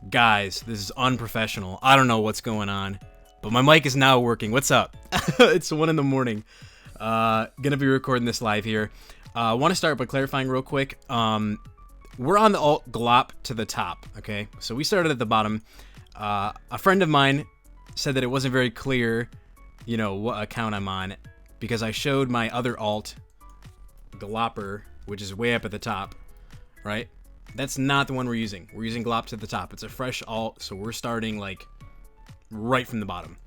Guys, this is unprofessional. I don't know what's going on, but my mic is now working. What's up? It's 1 in the morning. Gonna be recording this live here. Want to start by clarifying real quick. We're on the alt Glop to the top, okay? So we started at the bottom. A friend of mine said that it wasn't very clear, you know, what account I'm on, because I showed my other alt, Glopper, which is way up at the top, right? That's not the one we're using. We're using Glop to the top. It's a fresh alt, so we're starting like right from the bottom.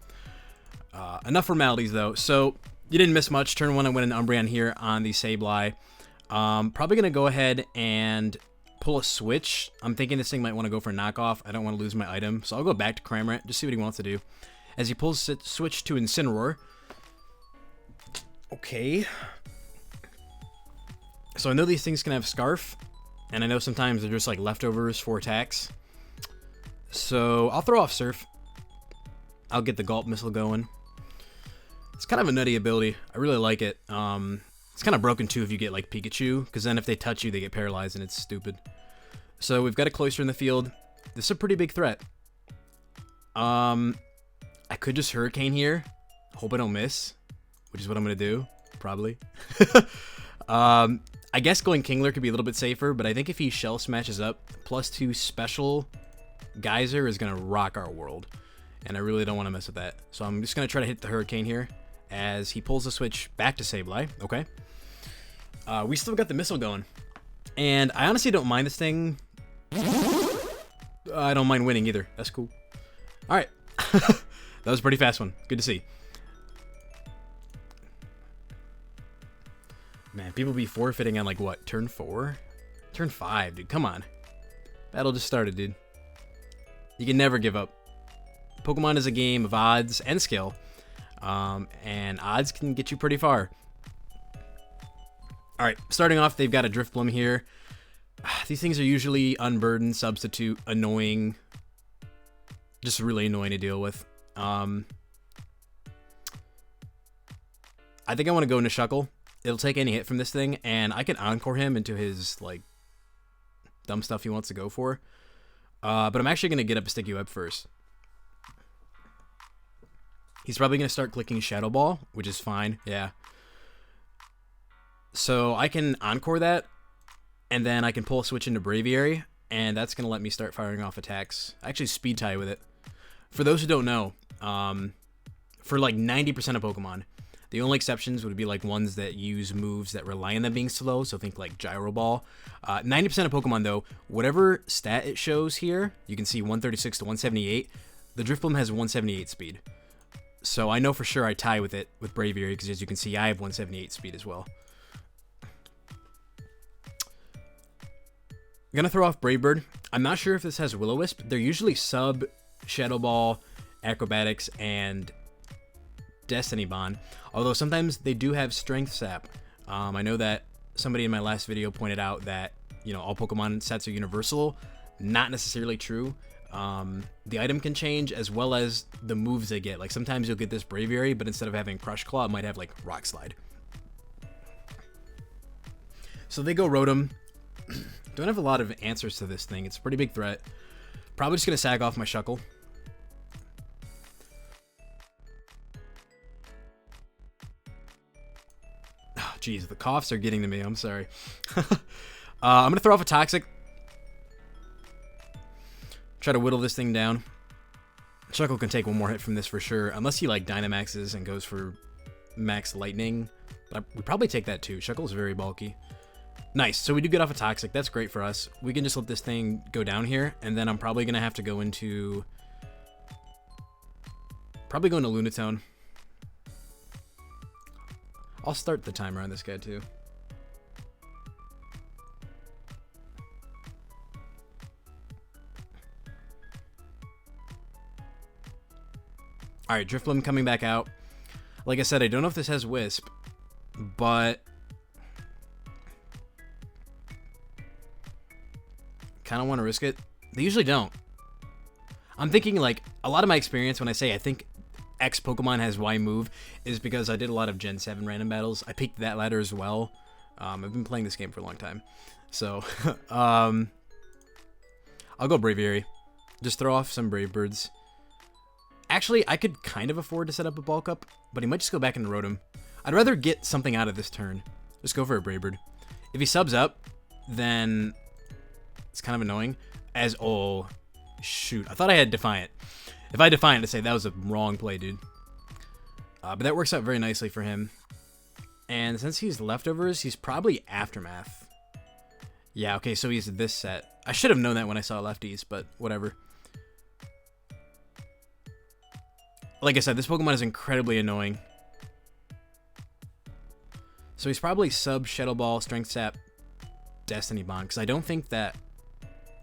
Enough formalities though. So you didn't miss much. Turn 1, I went an Umbreon here on the Sableye. Probably gonna go ahead and pull a switch. I'm thinking this thing might want to go for a knockoff. I don't want to lose my item, so I'll go back to Cramorant, just see what he wants to do. As he pulls switch to Incineroar. Okay. So I know these things can have Scarf, and I know sometimes they're just like leftovers for attacks. So I'll throw off Surf. I'll get the Gulp Missile going. It's kind of a nutty ability. I really like it. It's kind of broken too if you get like Pikachu, because then if they touch you, they get paralyzed, and it's stupid. So we've got a Cloyster in the field. This is a pretty big threat. I could just Hurricane here. Hope I don't miss, which is what I'm gonna do, probably. I guess going Kingler could be a little bit safer, but I think if he Shell Smashes up, +2 special Geyser is gonna rock our world, and I really don't want to mess with that. So I'm just gonna try to hit the Hurricane here as he pulls the switch back to Sableye. Okay. We still got the missile going, and I honestly don't mind this thing. I don't mind winning either. That's cool. All right. That was a pretty fast one. Good to see. Man, people be forfeiting on like what, turn 4? Turn 5, dude. Come on. Battle just started, dude. You can never give up. Pokemon is a game of odds and skill. And odds can get you pretty far. Alright, starting off, they've got a Drifblim here. These things are usually Unburdened, Substitute, annoying. Just really annoying to deal with. I think I want to go into Shuckle. It'll take any hit from this thing, and I can Encore him into his, like, dumb stuff he wants to go for. But I'm actually going to get up a Sticky Web first. He's probably going to start clicking Shadow Ball, which is fine, yeah. So I can Encore that, and then I can pull a switch into Braviary, and that's going to let me start firing off attacks. I actually Speed Tie with it. For those who don't know, for like 90% of Pokemon, the only exceptions would be like ones that use moves that rely on them being slow, so think like Gyro Ball. 90% of Pokemon though, whatever stat it shows here, you can see 136 to 178, the Drifblim has 178 speed. So I know for sure I tie with it with Braviary, because as you can see, I have 178 speed as well. I'm gonna throw off Brave Bird. I'm not sure if this has Will-O-Wisp. They're usually sub Shadow Ball, Acrobatics, and Destiny Bond, although sometimes they do have Strength Sap. I know that somebody in my last video pointed out that, you know, all Pokemon sets are universal. Not necessarily true. The item can change as well as the moves they get. Like sometimes you'll get this Braviary, but instead of having Crush Claw, it might have like Rock Slide. So they go Rotom. Don't have a lot of answers to this thing. It's a pretty big threat. Probably just gonna sag off my Shuckle. Jeez, the coughs are getting to me. I'm sorry. I'm going to throw off a Toxic. Try to whittle this thing down. Shuckle can take one more hit from this for sure. Unless he like Dynamaxes and goes for Max Lightning. But we probably take that too. Shuckle's very bulky. Nice. So we do get off a Toxic. That's great for us. We can just let this thing go down here. And then I'm probably going to have to go into... Probably go into Lunatone. I'll start the timer on this guy too. Alright, Drifblim coming back out. Like I said, I don't know if this has Wisp, but kind of want to risk it. They usually don't. I'm thinking like a lot of my experience when I say I think X Pokemon has Y move is because I did a lot of Gen 7 random battles. I peaked that ladder as well. I've been playing this game for a long time. So, I'll go Braviary. Just throw off some Brave Birds. Actually, I could kind of afford to set up a bulk up, but he might just go back and Rotom. I'd rather get something out of this turn. Just go for a Brave Bird. If he subs up, then it's kind of annoying. Oh, shoot. I thought I had Defiant. If I had Defiant, I'd say that was a wrong play, dude. But that works out very nicely for him. And since he's leftovers, he's probably Aftermath. Yeah, okay, so he's this set. I should have known that when I saw lefties, but whatever. Like I said, this Pokemon is incredibly annoying. So he's probably sub Shadow Ball, Strength Sap, Destiny Bond, because I don't think that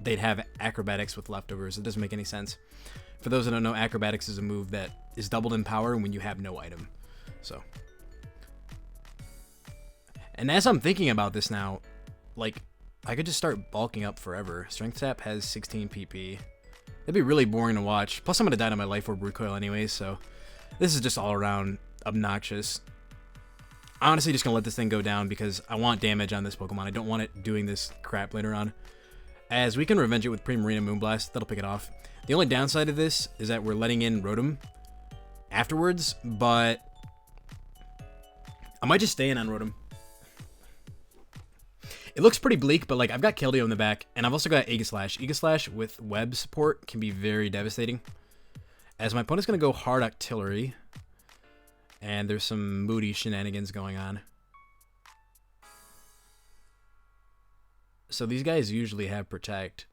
they'd have Acrobatics with leftovers. It doesn't make any sense. For those that don't know, Acrobatics is a move that is doubled in power when you have no item. So. And as I'm thinking about this now, like, I could just start bulking up forever. Strength Sap has 16 PP. That'd be really boring to watch. Plus, I'm going to die to my Life Orb Recoil anyways, so this is just all around obnoxious. I'm honestly just going to let this thing go down because I want damage on this Pokemon. I don't want it doing this crap later on. As we can revenge it with Primarina Moonblast, that'll pick it off. The only downside of this is that we're letting in Rotom afterwards, but I might just stay in on Rotom. It looks pretty bleak, but like I've got Keldeo in the back, and I've also got Aegislash. Aegislash with web support can be very devastating. As my opponent's going to go hard Octillery, and there's some moody shenanigans going on. So these guys usually have Protect,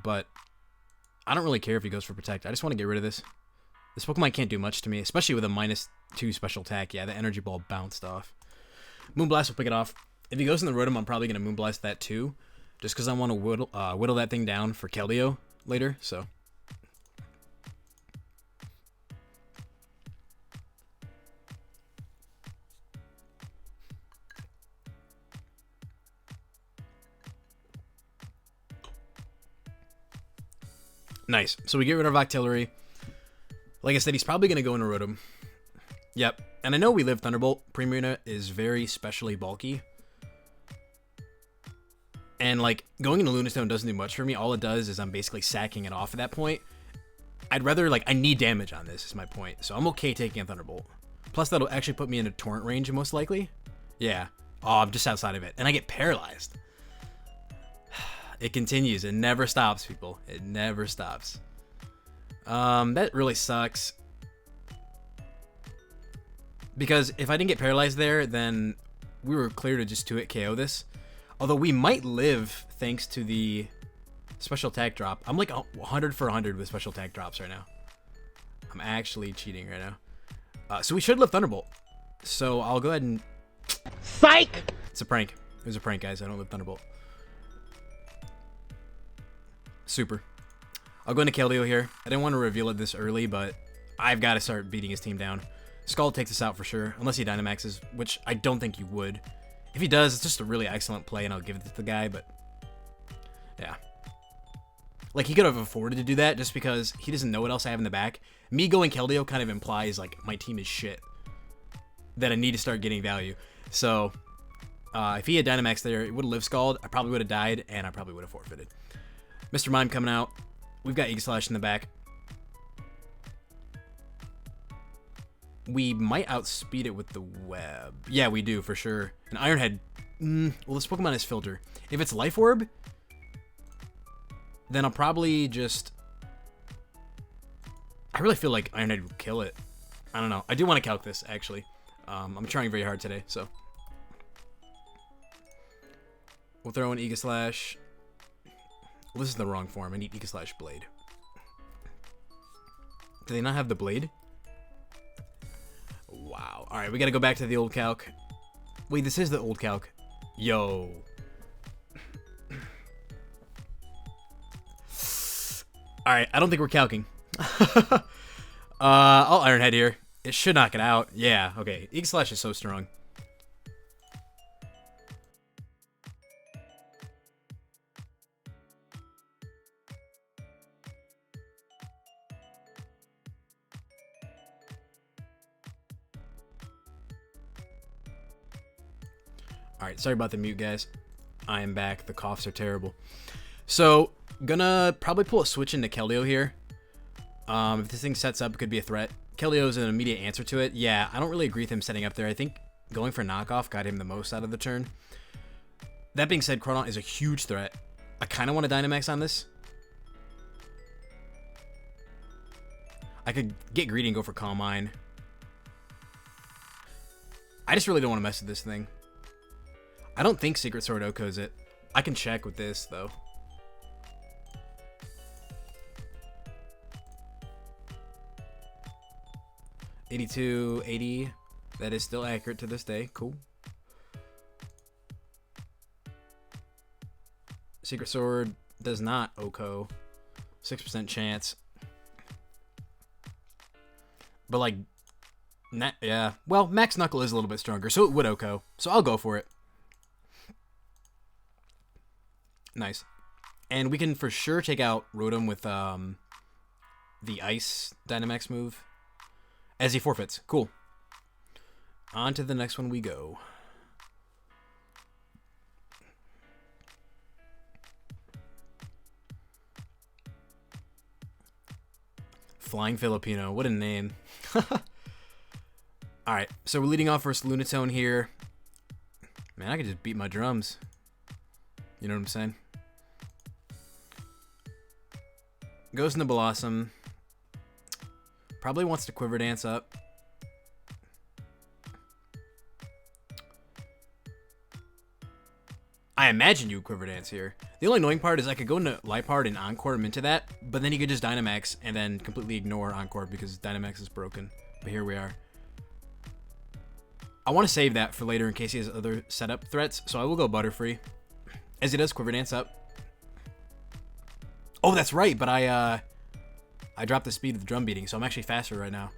but I don't really care if he goes for Protect. I just want to get rid of this. This Pokemon can't do much to me, especially with a -2 special attack. Yeah, the Energy Ball bounced off. Moonblast will pick it off. If he goes in the Rotom, I'm probably going to Moonblast that too, just because I want to whittle that thing down for Keldeo later, so. Nice. So we get rid of Octillery. Like I said, he's probably going to go into Rotom. Yep. And I know we live Thunderbolt. Primarina is very specially bulky. And, like, going into Lunastone doesn't do much for me. All it does is I'm basically sacking it off at that point. I'd rather, like, I need damage on this is my point. So I'm okay taking a Thunderbolt. Plus, that'll actually put me into Torrent range, most likely. Yeah. Oh, I'm just outside of it. And I get paralyzed. It continues. It never stops, people. It never stops. That really sucks. Because if I didn't get paralyzed there, then we were clear to just 2-hit KO this. Although we might live thanks to the special attack drop. I'm like 100 for 100 with special attack drops right now. I'm actually cheating right now. So we should live Thunderbolt. So I'll go ahead and... Psych! It's a prank. It was a prank, guys. I don't live Thunderbolt. Super. I'll go into Keldeo here. I didn't want to reveal it this early, but I've got to start beating his team down. Scald takes us out for sure, unless he Dynamaxes, which I don't think he would. If he does, it's just a really excellent play, and I'll give it to the guy, but... yeah. Like, he could have afforded to do that just because he doesn't know what else I have in the back. Me going Keldeo kind of implies, like, my team is shit. That I need to start getting value. So, if he had Dynamax there, it would have lived Scald. I probably would have died, and I probably would have forfeited. Mr. Mime coming out. We've got Aegislash in the back. We might outspeed it with the web. Yeah, we do, for sure. An Iron Head. Well, this Pokemon is Filter. If it's Life Orb, then I'll probably just... I really feel like Iron Head would kill it. I don't know. I do want to calc this, actually. I'm trying very hard today, so... we'll throw in Aegislash. Well, this is the wrong form. I need Aegislash Blade. Do they not have the Blade? Wow. Alright, we gotta go back to the old calc. Wait, this is the old calc. Yo. Alright, I don't think we're calcing. I'll Iron Head here. It should knock it out. Yeah, okay. Aegislash is so strong. Alright, sorry about the mute, guys. I am back. The coughs are terrible. So, Gonna probably pull a switch into Keldeo here. If this thing sets up, it could be a threat. Keldeo is an immediate answer to it. Yeah, I don't really agree with him setting up there. I think going for knockoff got him the most out of the turn. That being said, Chronon is a huge threat. I kind of want to Dynamax on this. I could get greedy and go for Calm Mind. I just really don't want to mess with this thing. I don't think Secret Sword Oko's it. I can check with this, though. $82, $80. That is still accurate to this day. Cool. Secret Sword does not Oko. 6% chance. But like, yeah. Well, Max Knuckle is a little bit stronger, so it would Oko. So I'll go for it. Nice. And we can for sure take out Rotom with the Ice Dynamax move. As he forfeits. Cool. On to the next one we go. Flying Filipino. What a name. Alright, so we're leading off versus Lunatone here. Man, I could just beat my drums. You know what I'm saying? Goes into Blossom. Probably wants to Quiver Dance up. I imagine you Quiver Dance here. The only annoying part is I could go into Liepard and Encore him into that, but then you could just Dynamax and then completely ignore Encore because Dynamax is broken. But here we are. I want to save that for later in case he has other setup threats, so I will go Butterfree. As he does Quiver Dance up. Oh, that's right, but I dropped the speed of the drum beating, so I'm actually faster right now.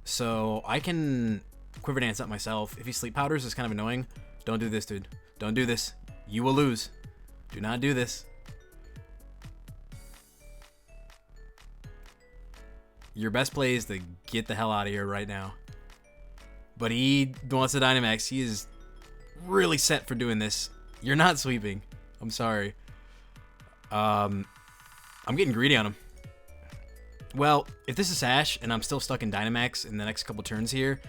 So I can Quiver Dance up myself. If he Sleep Powders, it's kind of annoying. Don't do this, dude. Don't do this. You will lose. Do not do this. Your best play is to get the hell out of here right now. But he wants to Dynamax. He is really set for doing this. You're not sweeping. I'm sorry. I'm getting greedy on him. Well, if this is Sash and I'm still stuck in Dynamax in the next couple turns here,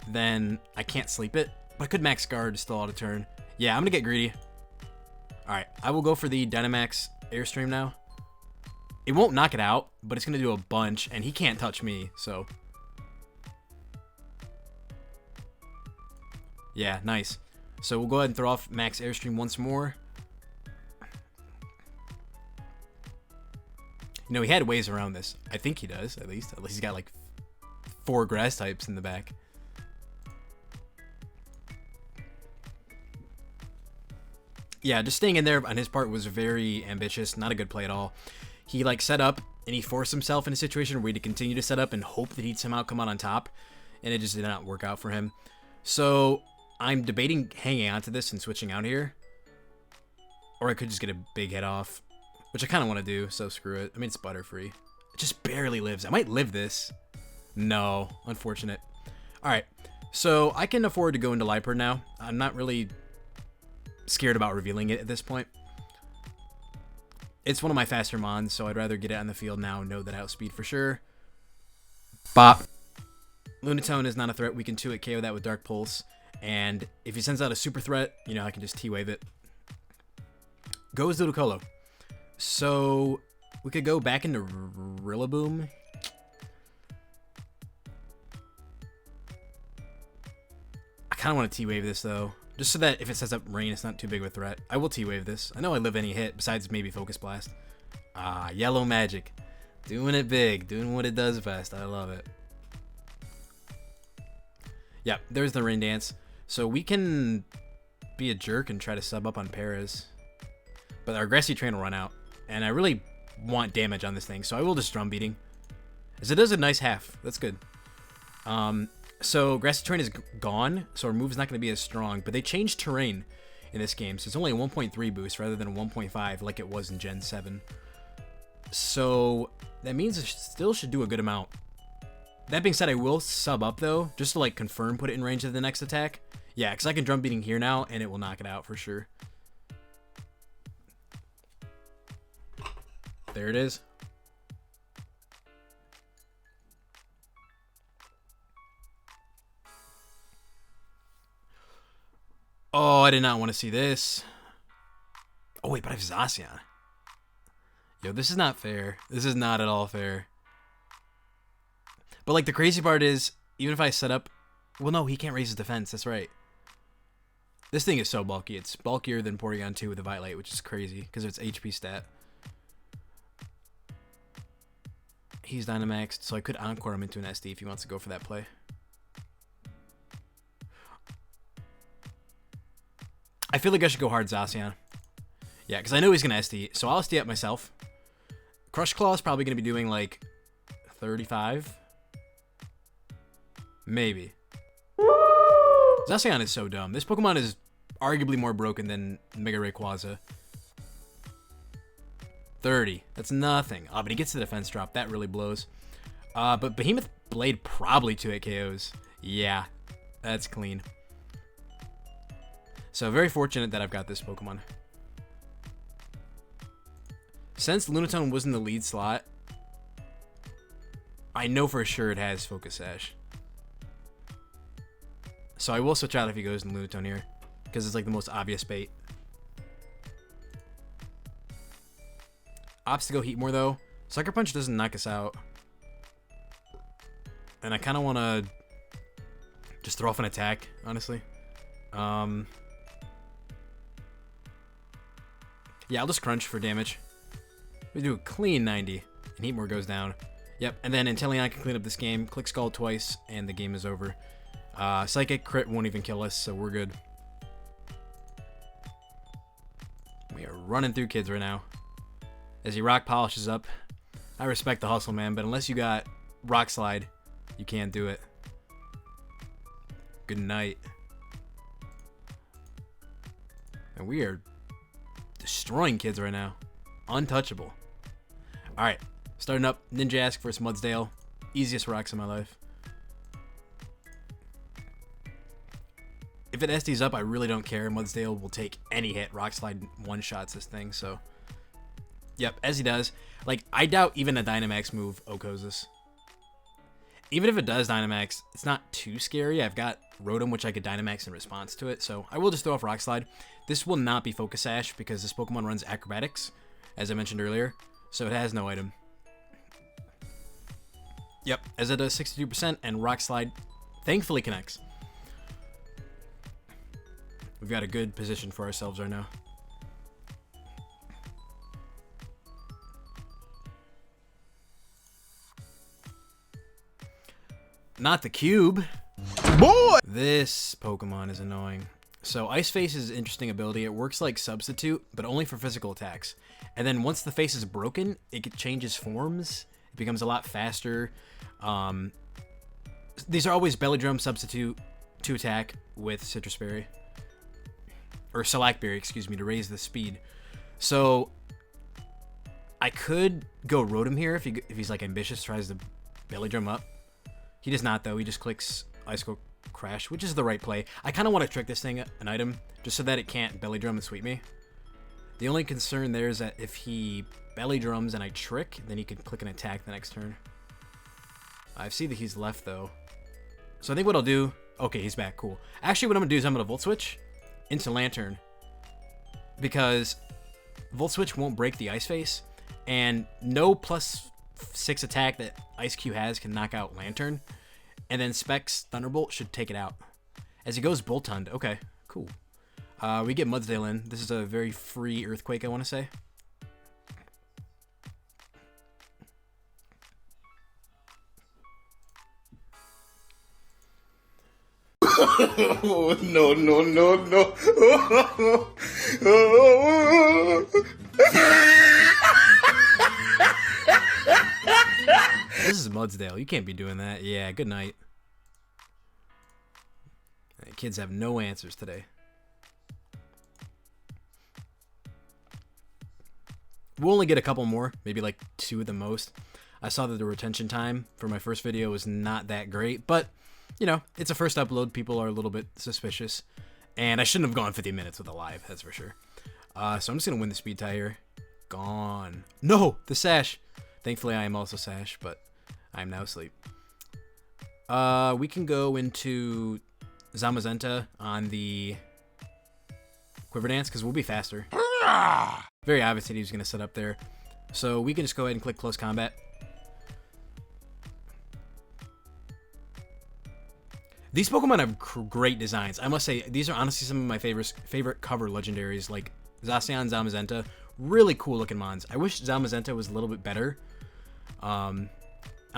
then I can't sleep it. But I could Max Guard still out of turn. Yeah, I'm going to get greedy. Alright, I will go for the Dynamax Airstream now. It won't knock it out, but it's going to do a bunch, and he can't touch me, so. Yeah, nice. So we'll go ahead and throw off Max Airstream once more. You know, he had ways around this. I think he does, at least. At least he's got like 4 grass types in the back. Yeah, just staying in there on his part was very ambitious. Not a good play at all. He like set up and he forced himself in a situation where he had to continue to set up and hope that he'd somehow come out on top. And it just did not work out for him. So I'm debating hanging on to this and switching out here. Or I could just get a big hit off. Which I kind of want to do, so screw it. I mean, it's Butterfree. It just barely lives. I might live this. No, unfortunate. Alright, so I can afford to go into Liepard now. I'm not really scared about revealing it at this point. It's one of my faster mons, so I'd rather get it on the field now and know that I outspeed for sure. Bop. Lunatone is not a threat. We can 2-hit KO that with Dark Pulse. And if he sends out a super threat, you know, I can just T-Wave it. Goes Ludicolo. So we could go back into Rillaboom. I kind of want to T-Wave this, though. Just so that if it sets up Rain, it's not too big of a threat. I will T-Wave this. I know I live any hit, besides maybe Focus Blast. Ah, Yellow Magic. Doing it big. Doing what it does best. I love it. Yeah, there's the Rain Dance. So we can be a jerk and try to sub up on Paras. But our Grassy Train will run out. And I really want damage on this thing, so I will just Drum Beating. As it does a nice half. That's good. So Grassy Terrain is gone, so our move is not going to be as strong. But they changed terrain in this game, so it's only a 1.3 boost rather than a 1.5 like it was in Gen 7. So that means it still should do a good amount. That being said, I will sub up though, just to like confirm put it in range of the next attack. Yeah, because I can Drum Beating here now, and it will knock it out for sure. There it is. Oh, I did not want to see this. Oh, wait, but I have Zacian. Yo, this is not fair. This is not at all fair. But, like, the crazy part is, even if I set up... Well, no, he can't raise his defense. That's right. This thing is so bulky. It's bulkier than Porygon 2 with the Violite, which is crazy because of its HP stat. He's Dynamaxed, so I could Encore him into an SD if he wants to go for that play. I feel like I should go hard Zacian. Yeah, because I know he's going to SD, so I'll SD up myself. Crush Claw is probably going to be doing like 35. Maybe. Zacian is so dumb. This Pokemon is arguably more broken than Mega Rayquaza. 30. That's nothing. Oh, but he gets the defense drop. That really blows. But Behemoth Blade probably 2-hit KOs. Yeah, that's clean. So very fortunate that I've got this Pokemon. Since Lunatone was in the lead slot, I know for sure it has Focus Sash. So I will switch out if he goes in Lunatone here, because it's like the most obvious bait. Opts to go Heat more though. Sucker Punch doesn't knock us out. And I kind of want to just throw off an attack, honestly. Yeah, I'll just Crunch for damage. We do a clean 90, and Heatmore goes down. Yep, and then Inteleon can clean up this game. Click Scald twice, and the game is over. Psychic Crit won't even kill us, so we're good. We are running through kids right now. As he Rock Polishes up. I respect the hustle, man, but unless you got Rock Slide, you can't do it. Good night. And we are destroying kids right now. Untouchable. Alright, starting up Ninjask versus Mudsdale. Easiest rocks in my life. If it SDs up, I really don't care. Mudsdale will take any hit. Rock Slide one-shots this thing, so... Yep, as he does. Like, I doubt even a Dynamax move OHKOs this. Even if it does Dynamax, it's not too scary. I've got Rotom, which I could Dynamax in response to it, so I will just throw off Rock Slide. This will not be Focus Sash because this Pokemon runs Acrobatics, as I mentioned earlier, so it has no item. Yep, as it does 62%, and Rock Slide thankfully connects. We've got a good position for ourselves right now. Not the cube. Boy! This Pokemon is annoying. So Ice Face is an interesting ability. It works like Substitute, but only for physical attacks. And then once the face is broken, it changes forms. It becomes a lot faster. These are always Belly Drum, Substitute, to attack with Citrus Berry. Or Shellac Berry, excuse me, to raise the speed. So I could go Rotom here if he's like ambitious, tries to Belly Drum up. He does not, though. He just clicks Ice Cold Crash, which is the right play. I kind of want to trick this thing an item, just so that it can't Belly Drum and sweep me. The only concern there is that if he Belly Drums and I trick, then he can click an attack the next turn. I see that he's left, though. So I think what I'll do... Okay, he's back. Cool. Actually, what I'm going to do is I'm going to Volt Switch into Lantern, because Volt Switch won't break the Ice Face, and no +6 attack that Ice Cube has can knock out Lantern, and then Specs Thunderbolt should take it out. As he goes Boltund. Okay, cool. We get Mudsdale in. This is a very free Earthquake, I want to say. Oh, no, no, no, no. This is Mudsdale. You can't be doing that. Yeah, good night. Kids have no answers today. We'll only get a couple more, maybe like 2 at the most. I saw that the retention time for my first video was not that great, but, you know, it's a first upload. People are a little bit suspicious. And I shouldn't have gone 50 minutes with a live, that's for sure. So I'm just going to win the speed tie here. Gone. No, the sash. Thankfully, I am also sash, but I am now asleep. We can go into Zamazenta on the Quiver Dance because we'll be faster. Very obvious that he was going to set up there. So we can just go ahead and click Close Combat. These Pokemon have great designs. I must say, these are honestly some of my favorite cover legendaries, like Zacian, Zamazenta. Really cool looking mons. I wish Zamazenta was a little bit better. I'm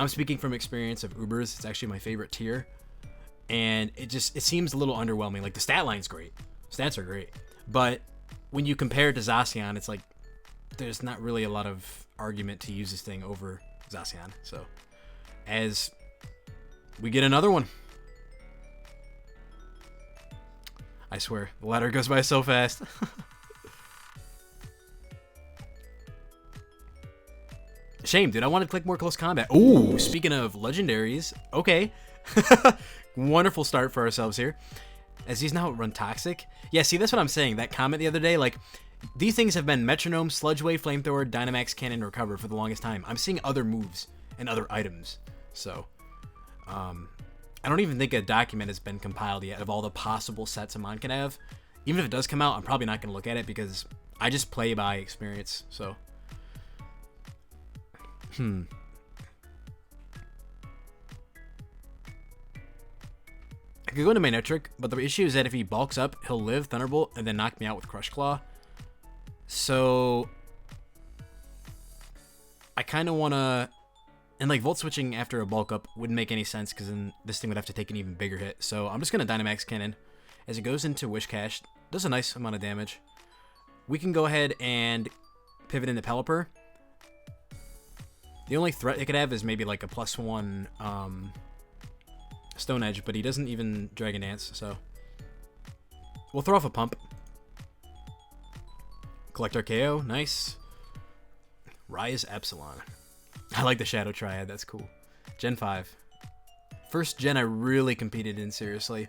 speaking from experience of Ubers. It's actually my favorite tier. And it seems a little underwhelming. Like, the stat line's great. Stats are great. But when you compare it to Zacian, it's like, there's not really a lot of argument to use this thing over Zacian. So, as we get another one. I swear, the ladder goes by so fast. Shame, dude. I want to click more Close Combat. Ooh, speaking of legendaries. Okay. Wonderful start for ourselves here. As these now run Toxic. Yeah, see, that's what I'm saying. That comment the other day, like, these things have been Metronome, Sludge Wave, Flamethrower, Dynamax, Cannon, Recover for the longest time. I'm seeing other moves and other items. So, I don't even think a document has been compiled yet of all the possible sets a mon can have. Even if it does come out, I'm probably not going to look at it because I just play by experience. So, I could go into Magnetric, but the issue is that if he bulks up, he'll live Thunderbolt and then knock me out with Crush Claw. So, I kind of want to... And, like, Volt switching after a bulk up wouldn't make any sense because then this thing would have to take an even bigger hit. So I'm just going to Dynamax Cannon. As it goes into Wish Cache, does a nice amount of damage. We can go ahead and pivot into Pelipper. The only threat it could have is maybe like a +1 Stone Edge, but he doesn't even Dragon Dance, so we'll throw off a Pump. Collect our KO, nice. Rise Epsilon. I like the Shadow Triad, that's cool. Gen 5. First gen I really competed in seriously.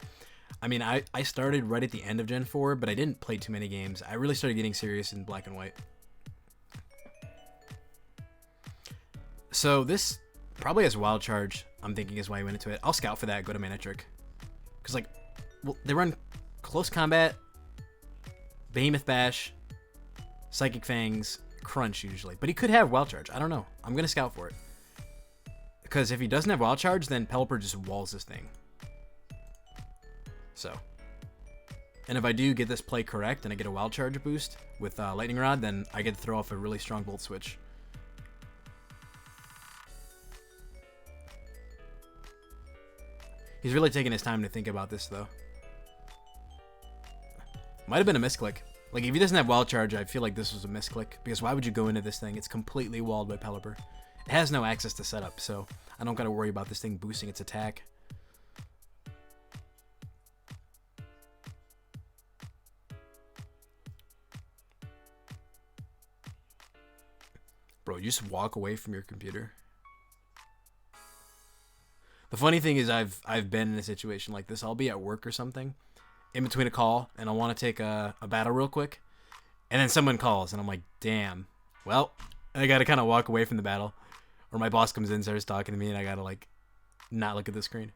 I mean, I started right at the end of Gen 4, but I didn't play too many games. I really started getting serious in Black and White. So this probably has Wild Charge, I'm thinking is why I went into it. I'll scout for that, go to Magnetric. Because, like, well, they run Close Combat, Behemoth Bash, Psychic Fangs, Crunch usually. But he could have Wild Charge. I don't know. I'm going to scout for it. Because if he doesn't have Wild Charge, then Pelipper just walls this thing. So. And if I do get this play correct and I get a Wild Charge boost with Lightning Rod, then I get to throw off a really strong Volt Switch. He's really taking his time to think about this, though. Might have been a misclick. Like, if he doesn't have Wild Charge, I feel like this was a misclick. Because why would you go into this thing? It's completely walled by Pelipper. It has no access to setup, so I don't got to worry about this thing boosting its attack. Bro, you just walk away from your computer. The funny thing is I've been in a situation like this. I'll be at work or something, in between a call, and I want to take a battle real quick, and then someone calls, and I'm like, damn, well, I gotta kind of walk away from the battle, or my boss comes in, starts talking to me, and I gotta, like, not look at the screen.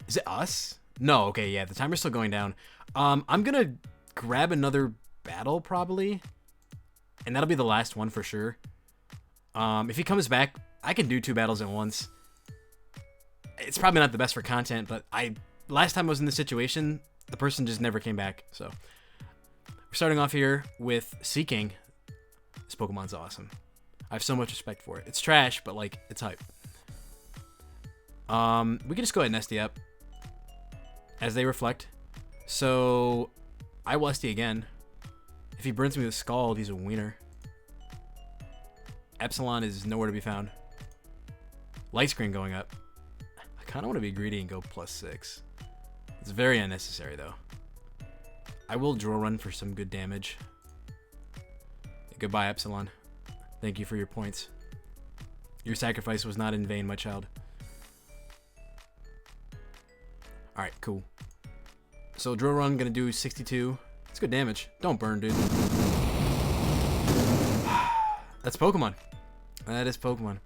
Is it us? No, okay, yeah, the timer's still going down. I'm gonna grab another battle, probably, and that'll be the last one for sure. If he comes back, I can do 2 battles at once. It's probably not the best for content, but last time I was in this situation, the person just never came back. So we're starting off here with Seeking. This Pokemon's awesome. I have so much respect for it. It's trash, but like it's hype. We can just go ahead and SD up as they reflect. So I will SD again. If he burns me with Scald, he's a wiener. Epsilon is nowhere to be found. Light Screen going up. I kind of want to be greedy and go +6. It's very unnecessary, though. I will draw run for some good damage. Goodbye, Epsilon. Thank you for your points. Your sacrifice was not in vain, my child. Alright, cool. So drill run gonna do 62. That's good damage. Don't burn, dude. That's Pokemon. That is Pokemon.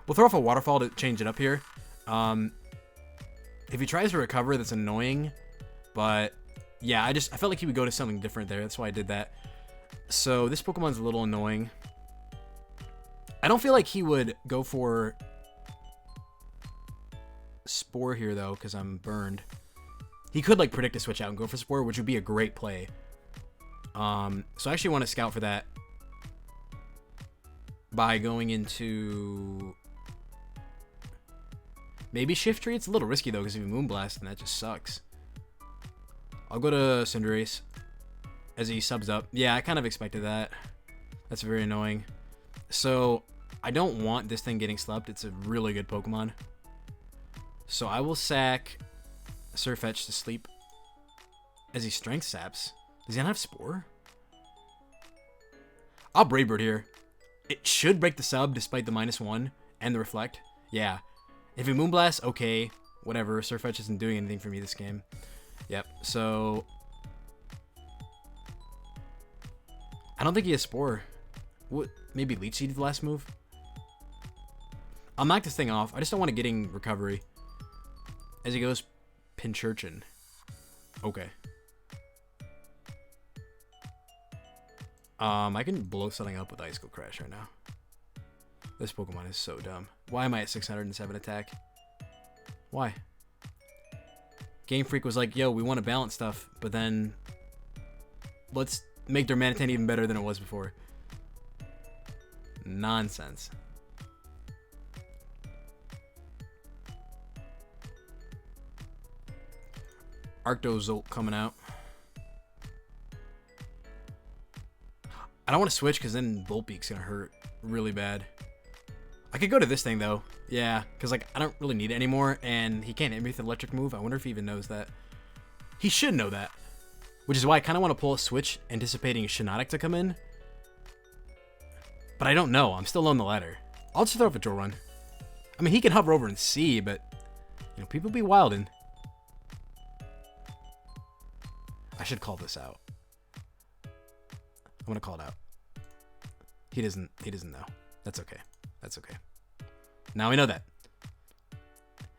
We'll throw off a waterfall to change it up here. If he tries to recover, that's annoying. But yeah, I felt like he would go to something different there. That's why I did that. So this Pokemon's a little annoying. I don't feel like he would go for Spore here though, because I'm burned. He could like predict a switch out and go for Spore, which would be a great play. So I actually want to scout for that by going into maybe Shift Tree. It's a little risky though, because if you Moonblast, then that just sucks. I'll go to Cinderace as he subs up. Yeah, I kind of expected that. That's very annoying. So I don't want this thing getting slept. It's a really good Pokemon. So I will sack Surfetch to sleep as he Strength Saps. Does he not have Spore? I'll Brave Bird here. It should break the sub despite the -1 and the Reflect. Yeah. If he Moonblast, okay. Whatever. Surfetch isn't doing anything for me this game. Yep. So I don't think he has Spore. What? Maybe Leech Seed the last move? I'll knock this thing off. I just don't want to getting recovery. As he goes Pinchurchin. Okay. I can blow something up with Icicle Crash right now. This Pokemon is so dumb. Why am I at 607 attack? Why? Game Freak was like, yo, we want to balance stuff, but then let's make Darmanitan even better than it was before. Nonsense. Arctozolt coming out. I don't want to switch because then Volbeak's going to hurt really bad. I could go to this thing though. Yeah, because like I don't really need it anymore, and he can't hit me with an electric move. I wonder if he even knows that. He should know that. Which is why I kind of want to pull a switch anticipating Shiinotic to come in. But I don't know. I'm still on the ladder. I'll just throw up a Drill Run. I mean, he can hover over and see, but you know, people be wildin'. I should call this out. I'm gonna call it out. He doesn't know. That's okay. That's okay. Now we know that.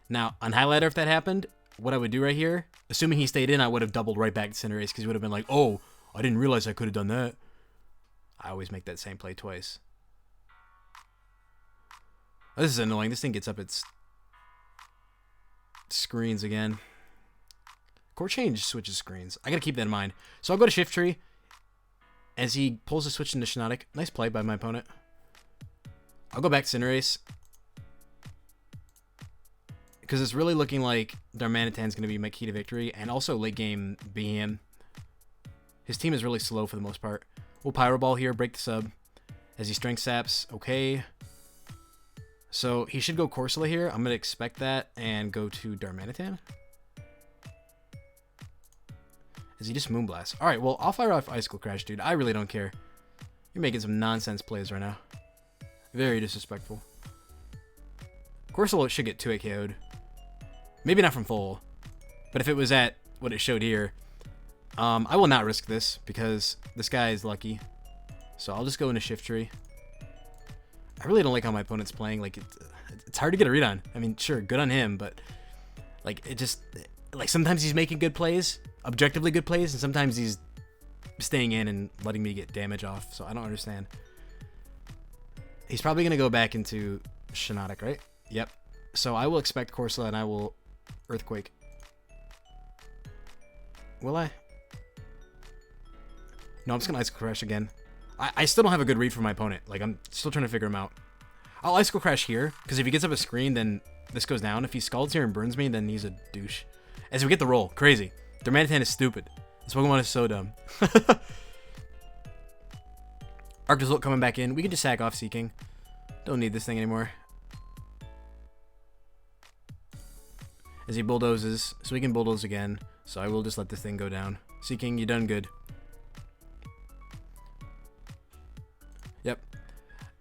Now, on Highlighter, if that happened, what I would do right here, assuming he stayed in, I would have doubled right back to Cinderace because he would have been like, oh, I didn't realize I could have done that. I always make that same play twice. This is annoying. This thing gets up its screens again. Core Change switches screens. I gotta keep that in mind. So I'll go to Shift Tree as he pulls the switch into Shiinotic. Nice play by my opponent. I'll go back to Cinderace because it's really looking like Darmanitan's going to be my key to victory, and also late game BM. His team is really slow for the most part. We'll Pyro Ball here, break the sub as he Strength Saps. Okay. So he should go Corsola here. I'm going to expect that and go to Darmanitan. As he just Moonblast. Alright, well, I'll fire off Icicle Crash, dude. I really don't care. You're making some nonsense plays right now. Very disrespectful. Corsola should get 2 KO'd. Maybe not from full. But if it was at what it showed here, I will not risk this because this guy is lucky. So I'll just go into Shift Tree. I really don't like how my opponent's playing. Like, it's hard to get a read on. I mean, sure, good on him, but like, it just, like, sometimes he's making good plays, objectively good plays, and sometimes he's staying in and letting me get damage off. So I don't understand. He's probably going to go back into Shiinotic, right? Yep. So I will expect Corsola and I will Earthquake. Will I? No, I'm just going to Icicle Crash again. I still don't have a good read for my opponent. Like, I'm still trying to figure him out. I'll Icicle Crash here, because if he gets up a screen, then this goes down. If he Scalds here and burns me, then he's a douche. As we get the roll. Crazy. Darmanitan is stupid. This Pokemon is so dumb. Arctozolt coming back in. We can just sack off Seeking. Don't need this thing anymore. As he bulldozes. So we can bulldoze again. So I will just let this thing go down. Seeking, you done good. Yep.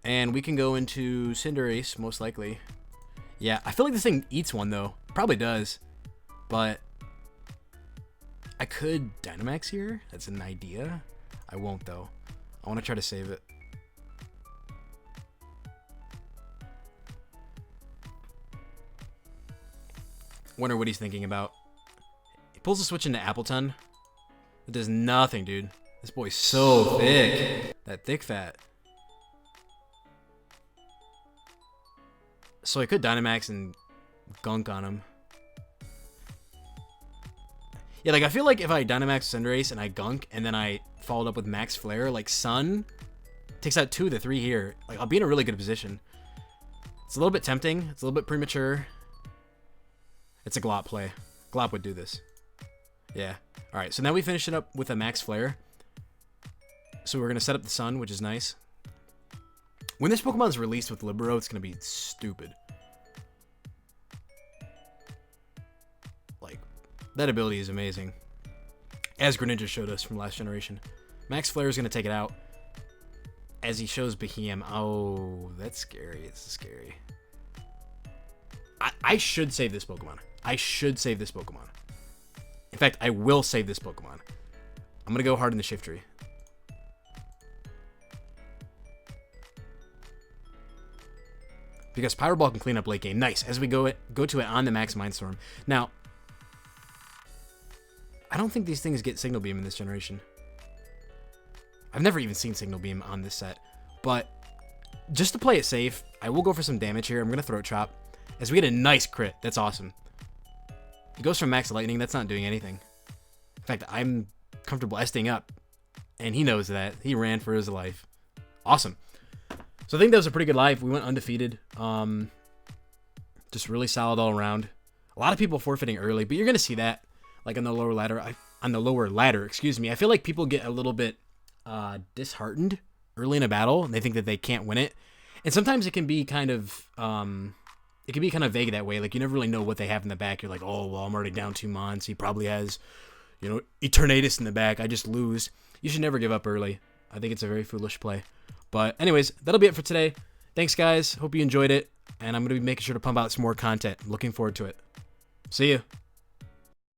And we can go into Cinderace, most likely. Yeah, I feel like this thing eats one, though. Probably does. But I could Dynamax here. That's an idea. I won't, though. I want to try to save it. Wonder what he's thinking about. He pulls the switch into Appleton. It does nothing, dude. This boy's so thick. That thick fat. So I could Dynamax and gunk on him. Yeah, like I feel like if I Dynamax Cinderace and I gunk and then I followed up with Max Flare, like Sun takes out 2 of the 3 here. Like I'll be in a really good position. It's a little bit tempting. It's a little bit premature. It's a Glop play. Glop would do this. Yeah. All right, so now we finish it up with a Max Flare. So we're going to set up the Sun, which is nice. When this Pokemon is released with Libero, it's going to be stupid. Like, that ability is amazing. As Greninja showed us from last generation. Max Flare is going to take it out. As he shows Behem. Oh, that's scary. This is scary. I should save this Pokemon. I should save this Pokemon. In fact, I will save this Pokemon. I'm going to go hard in the Shift Tree. Because Pyro Ball can clean up late game. Nice. As we go to it on the Max Mindstorm. Now, I don't think these things get Signal Beam in this generation. I've never even seen Signal Beam on this set. But just to play it safe, I will go for some damage here. I'm going to Throat Chop. As we get a nice crit. That's awesome. He goes from Max Lightning. That's not doing anything. In fact, I'm comfortable S-ing up. And he knows that. He ran for his life. Awesome. So I think that was a pretty good live. We went undefeated. Just really solid all around. A lot of people forfeiting early, but you're going to see that. Like on the lower ladder. Excuse me. I feel like people get a little bit disheartened early in a battle. And they think that they can't win it. And sometimes it can be kind of... it can be kind of vague that way. Like, you never really know what they have in the back. You're like, oh, well, I'm already down 2 months. He probably has, you know, Eternatus in the back. I just lose. You should never give up early. I think it's a very foolish play. But anyways, that'll be it for today. Thanks, guys. Hope you enjoyed it. And I'm going to be making sure to pump out some more content. Looking forward to it. See you.